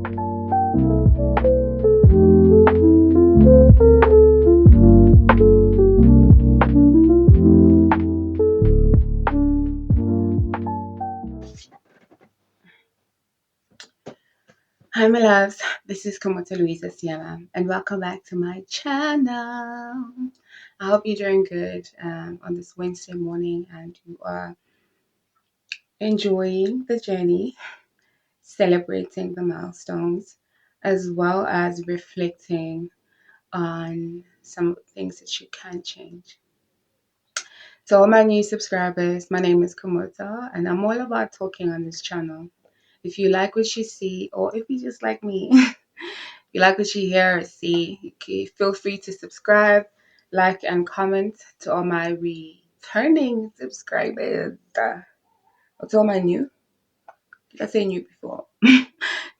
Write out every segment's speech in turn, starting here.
Hi, my loves. This is Komoto Luisa Sienna, and welcome back to my channel. I hope you're doing good on this Wednesday morning and you are enjoying the journey, celebrating the milestones, as well as reflecting on some things that you can change. So, all my new subscribers, my name is Komoto, and I'm all about talking on this channel. If you like what you see, or if you just like me, you like what you hear or see, feel free to subscribe, like, and comment to all my returning subscribers. To all my new, did I say new before?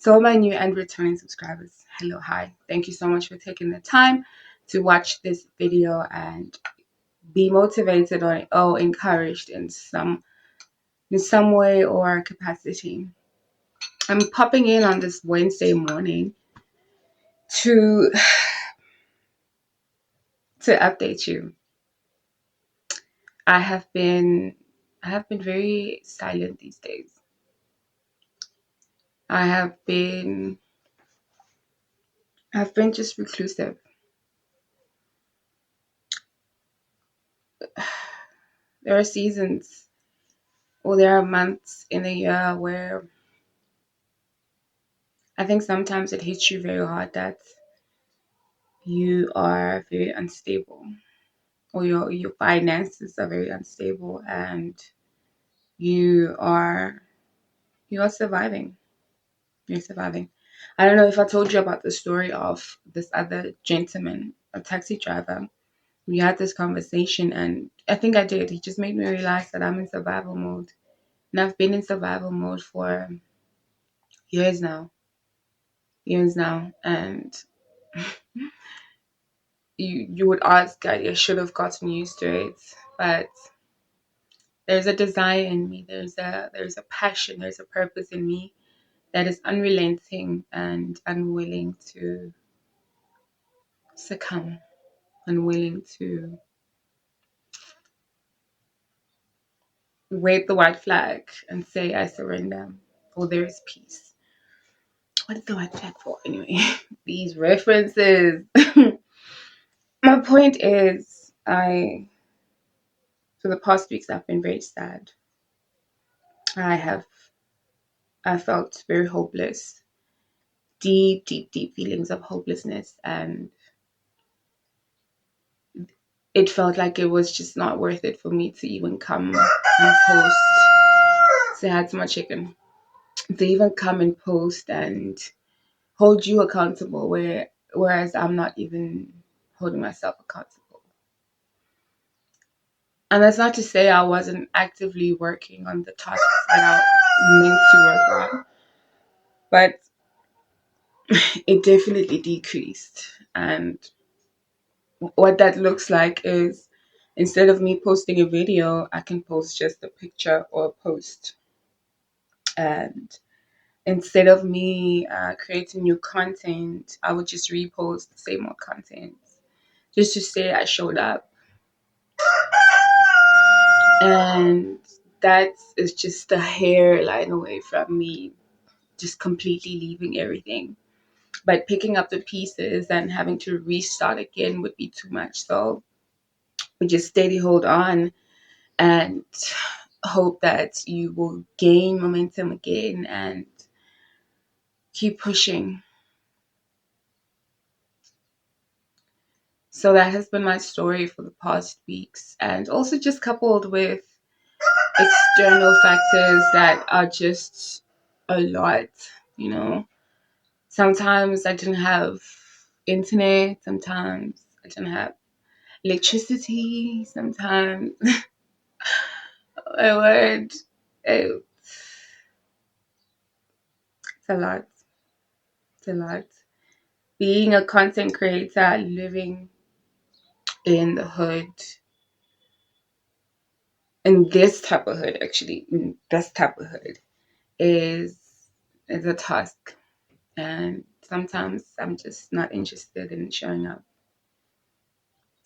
To all my new and returning subscribers, hello, hi. Thank you so much for taking the time to watch this video and be motivated or encouraged in some way or capacity. I'm popping in on this Wednesday morning to update you. I have been very silent these days. I have been I've been just reclusive. There are seasons or there are months in a year where I think sometimes it hits you very hard that you are very unstable or your finances are very unstable and you are you are surviving. You're surviving. I don't know if I told you about the story of this other gentleman, a taxi driver. We had this conversation, and I think I did. He just made me realize that I'm in survival mode. And I've been in survival mode for years now. Years now. And you would ask, I should have gotten used to it. But there's a desire in me. There's a passion, there's a purpose in me that is unrelenting and unwilling to succumb, unwilling to wave the white flag and say, I surrender, or there is peace. What is the white flag for anyway? These references. My point is, for the past weeks, I've been very sad. I have, I felt very hopeless, deep, deep, deep feelings of hopelessness. And it felt like it was just not worth it for me to even come and post. Say hi to my chicken. To even come and post and hold you accountable, whereas I'm not even holding myself accountable. And that's not to say I wasn't actively working on the tasks that I meant to work on, but it definitely decreased. And what that looks like is, instead of me posting a video, I can post just a picture or a post. And instead of me creating new content, I would just repost the same old content just to say I showed up. And that is just a hairline away from me just completely leaving everything. But picking up the pieces and having to restart again would be too much. So we just steady hold on and hope that you will gain momentum again and keep pushing. So that has been my story for the past weeks, and also just coupled with external factors that are just a lot, you know. Sometimes I didn't have internet, sometimes I didn't have electricity, sometimes I would. It's a lot. It's a lot. Being a content creator, living in the hood, in this type of hood, actually, in this type of hood, is a task. And sometimes I'm just not interested in showing up,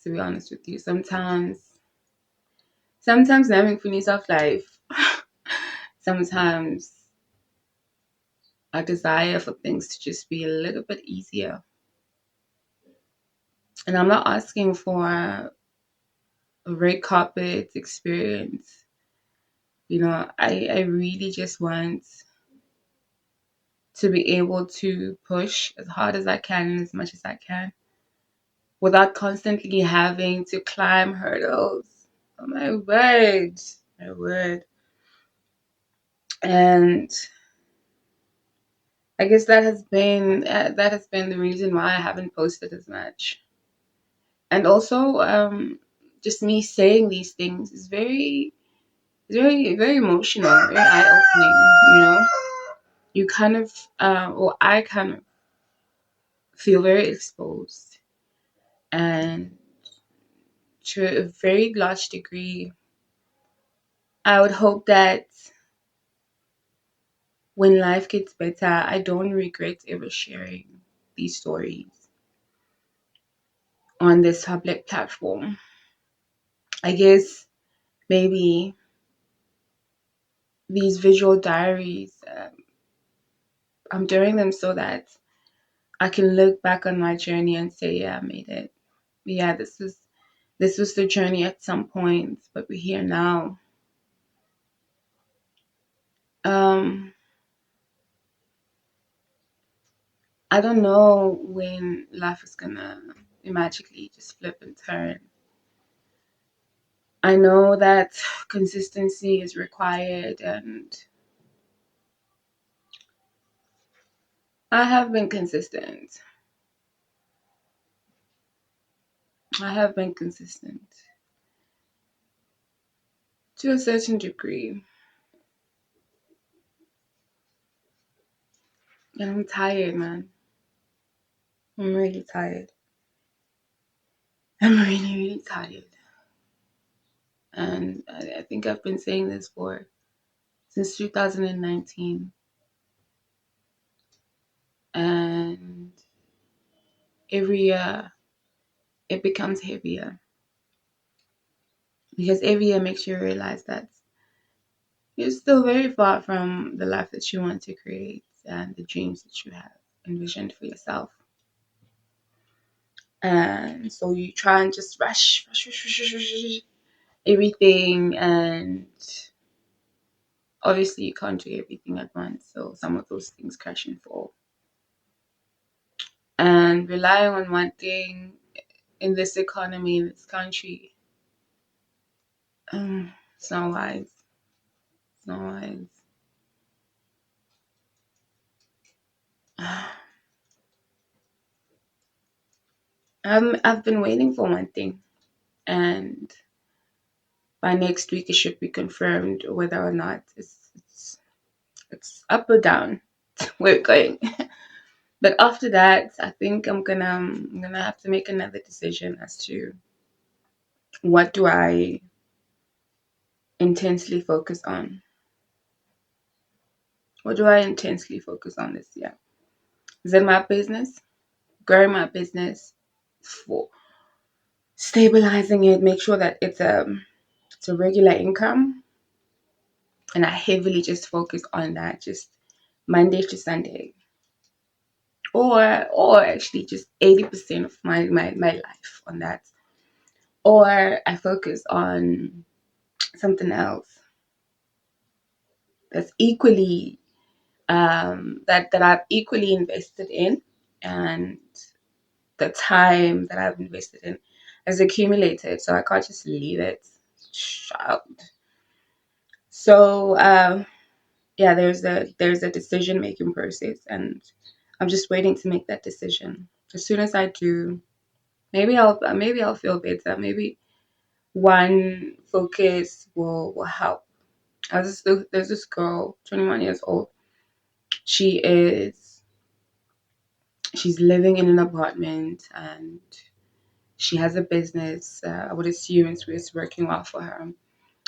to be honest with you. Sometimes having finish of life. Sometimes a desire for things to just be a little bit easier. And I'm not asking for a red carpet experience. I really just want to be able to push as hard as I can and as much as I can without constantly having to climb hurdles. Oh my word. My word. And I guess that has been the reason why I haven't posted as much. And also, just me saying these things is very, very emotional, very eye opening. You kind of, or I kind of feel very exposed, and to a very large degree, I would hope that when life gets better, I don't regret ever sharing these stories on this public platform. I guess maybe these visual diaries, I'm doing them so that I can look back on my journey and say, yeah, I made it. Yeah, this was the journey at some point, but we're here now. Um, I don't know when life is gonna magically just flip and turn. I know that consistency is required, and I have been consistent. I have been consistent to a certain degree, and I'm tired, man. I'm really tired. I'm really, really tired. And I think I've been saying this for since 2019. And every year it becomes heavier because every year makes you realize that you're still very far from the life that you want to create and the dreams that you have envisioned for yourself. And so you try and just rush everything, and obviously you can't do everything at once. So some of those things crash and fall. And relying on one thing in this economy, in this country, it's not wise. It's not wise. I've been waiting for one thing, and by next week it should be confirmed whether or not it's up or down. We're going. But after that, I think I'm gonna have to make another decision as to what do I intensely focus on. What do I intensely focus on this year? Is it my business? Growing my business, for stabilizing it, make sure that it's a regular income, and I heavily just focus on that, just Monday to Sunday, or actually just 80% of my life on that, or I focus on something else that's equally that I've equally invested in, and the time that I've invested in has accumulated, so I can't just leave it. Child. So yeah, there's a decision making process, and I'm just waiting to make that decision. As soon as I do, maybe I'll feel better. Maybe one focus will help. There's this girl, 21 years old. She is she's living in an apartment, and she has a business. I would assume it's working well for her.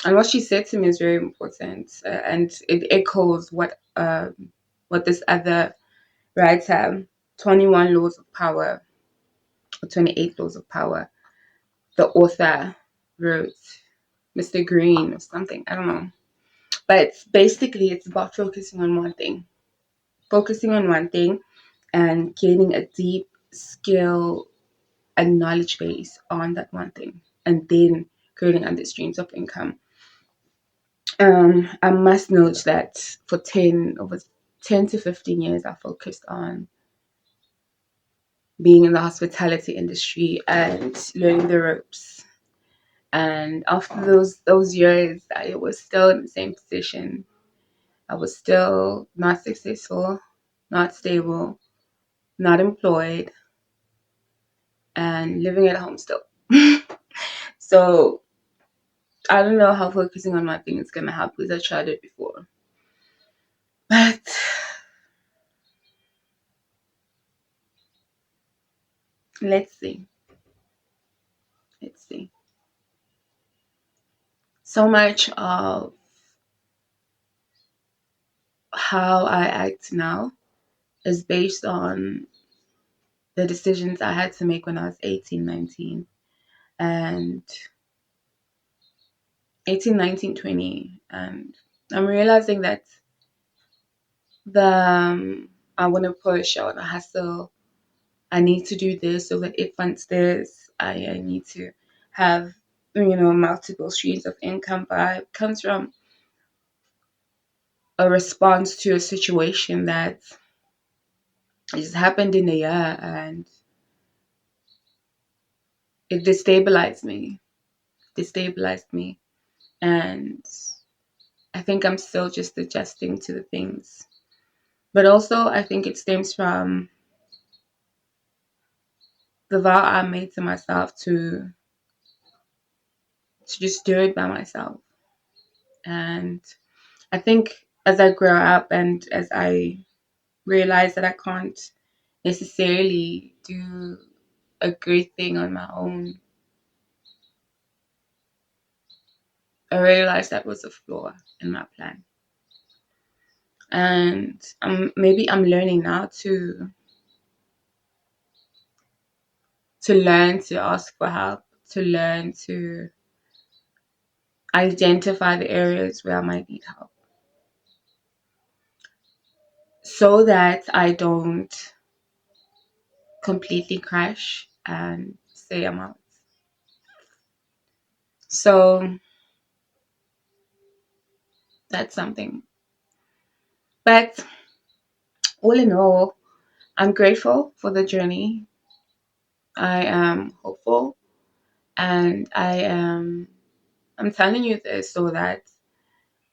And what she said to me is very important, and it echoes what this other writes 21 Laws of Power or 28 Laws of Power. The author wrote Mr. Green or something. I don't know. But basically, it's about focusing on one thing. Focusing on one thing and gaining a deep skill and knowledge base on that one thing. And then creating other streams of income. I must note that for over 10 to 15 years, I focused on being in the hospitality industry and learning the ropes. And after those years, I was still in the same position. I was still not successful, not stable, not employed, and living at home still. So I don't know how focusing on one thing is gonna help because I tried it before. But let's see. Let's see. So much of how I act now is based on the decisions I had to make when I was 18, 19, and 18, 19, 20. And I'm realizing that the I want to push, I want to hustle, I need to do this so that it funds this. I need to have, multiple streams of income, but it comes from a response to a situation that just happened in a year and it destabilized me. And I think I'm still just adjusting to the things. But also, I think it stems from the vow I made to myself to just do it by myself. And I think as I grow up and as I realize that I can't necessarily do a great thing on my own, I realized that was a flaw in my plan. And maybe I'm learning now to learn to ask for help, to learn to identify the areas where I might need help so that I don't completely crash and say I'm out. So that's something. But all in all, I'm grateful for the journey. I am hopeful and I'm telling you this so that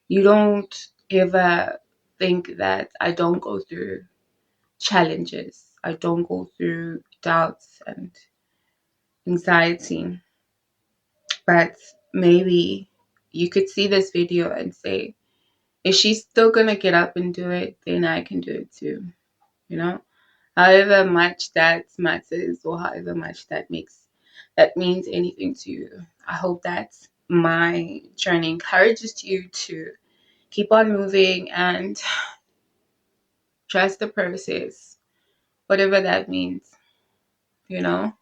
you don't ever think that I don't go through challenges. I don't go through doubts and anxiety. But maybe you could see this video and say, if she's still gonna get up and do it, then I can do it too. You know? However much that matters or however much that means anything to you. I hope that my journey encourages you to keep on moving and trust the process, whatever that means, you know.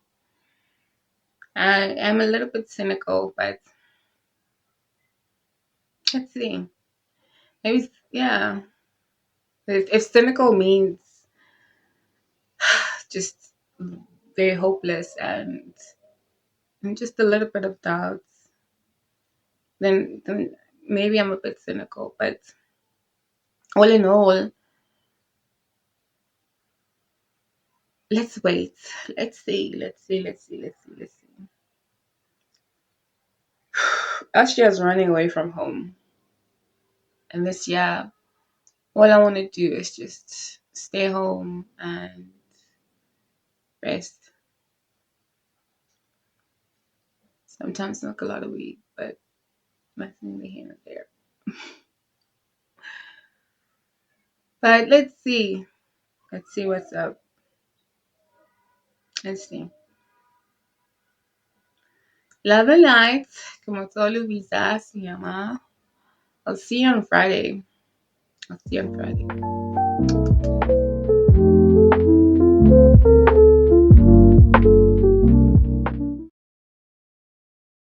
I am a little bit cynical, but let's see. Maybe, yeah. If cynical means just very hopeless and just a little bit of doubts, then maybe I'm a bit cynical. But all in all, let's wait. Let's see. Let's see. Let's see. Let's see. Let's see. Austria's running away from home, and this year, all I want to do is just stay home and rest. Sometimes smoke a lot of weed, but nothing in here and there. But let's see. Let's see what's up. Let's see. Love and light. Como todo Luisa se llama. I'll see you on Friday. I'll see you on Friday.